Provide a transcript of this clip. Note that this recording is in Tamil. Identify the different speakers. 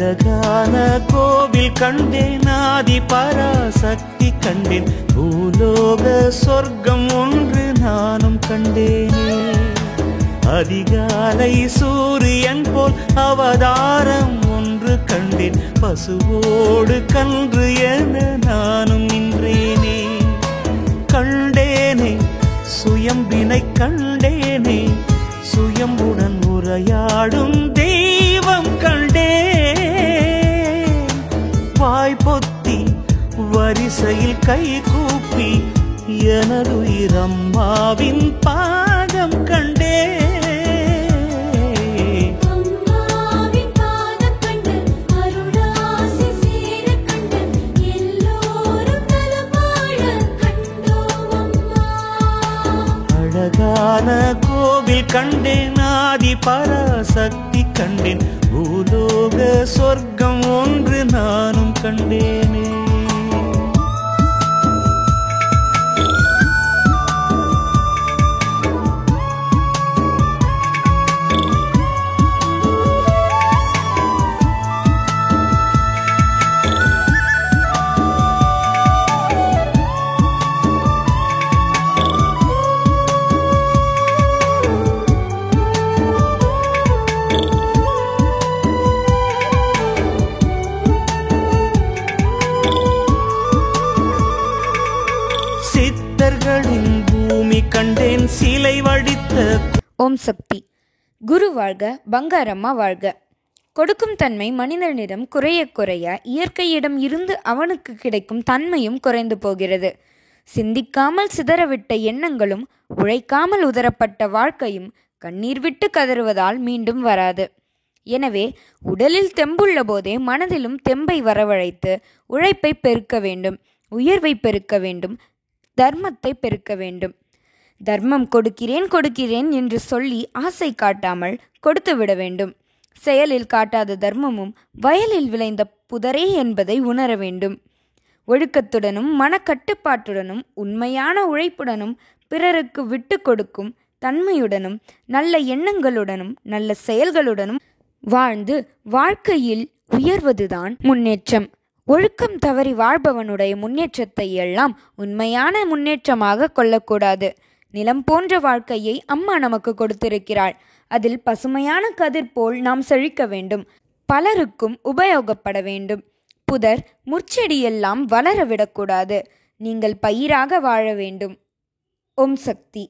Speaker 1: அழகான கோவில் கண்டேன், ஆதி பராசக்தி கண்டேன், பூலோக சொர்க்கம் ஒன்று நானும் கண்டேனே. அதிகாலை சூரியன் போல் அவதாரம் ஒன்று கண்டேன், பசுவோடு கன்று என நானும் நின்றேனே. கண்டேனே சுயம்பினை கண்டேனே, சுயம்புடன் உரையாடும் தெய்வம் கண்டேன். வாய் பொத்தி வரிசையில் கை கூப்பி எனதுயிர் அம்மாவின் பாதம் கண்டேன். அழகான கோவில் கண்டேன், ஆதி பராசக்தி கண்டேன், பூலோக சொர்க்கம் ஒன்று நானும் கண்டேனே. சித்தர்களின் பூமி கண்டேன், சிலை வடித்த.
Speaker 2: ஓம் சக்தி. குரு வாழ்க, பங்காரம்மா வாழ்க. கொடுக்கும் தன்மை மனிதனிடம் குறைய குறைய இயற்கையிடம் இருந்து அவனுக்கு கிடைக்கும் தன்மையும் குறைந்து போகிறது. சிந்திக்காமல் சிதறவிட்ட எண்ணங்களும் உழைக்காமல் உதரப்பட்ட வாழ்க்கையும் கண்ணீர் விட்டு கதறுவதால் மீண்டும் வராது. எனவே உடலில் தெம்புள்ள போதே மனதிலும் தெம்பை வரவழைத்து உழைப்பை பெருக்க வேண்டும், உயர்வை பெருக்க வேண்டும், தர்மத்தை பெருக்க வேண்டும். தர்மம் கொடுக்கிறேன் கொடுக்கிறேன் என்று சொல்லி ஆசை காட்டாமல் கொடுத்து விட வேண்டும். செயலில் காட்டாத தர்மமும் வயலில் விளைந்த புதரே என்பதை உணர வேண்டும். ஒழுக்கத்துடனும் மனக்கட்டுப்பாட்டுடனும் உண்மையான உழைப்புடனும் பிறருக்கு விட்டு கொடுக்கும் தன்மையுடனும் நல்ல எண்ணங்களுடனும் நல்ல செயல்களுடனும் வாழ்ந்து வாழ்க்கையில் உயர்வதுதான் முன்னேற்றம். ஒழுக்கம் தவறி வாழ்பவனுடைய முன்னேற்றத்தை எல்லாம் உண்மையான முன்னேற்றமாக கொள்ளக்கூடாது. நிலம் போன்ற வாழ்க்கையை அம்மா நமக்கு கொடுத்திருக்கிறாள். அதில் பசுமையான கதிர் போல் நாம் செழிக்க வேண்டும், பலருக்கும் உபயோகப்பட வேண்டும். புதர் முற்செடியெல்லாம் வளர விடக்கூடாது. நீங்கள் பயிராக வாழ வேண்டும். ஓம் சக்தி.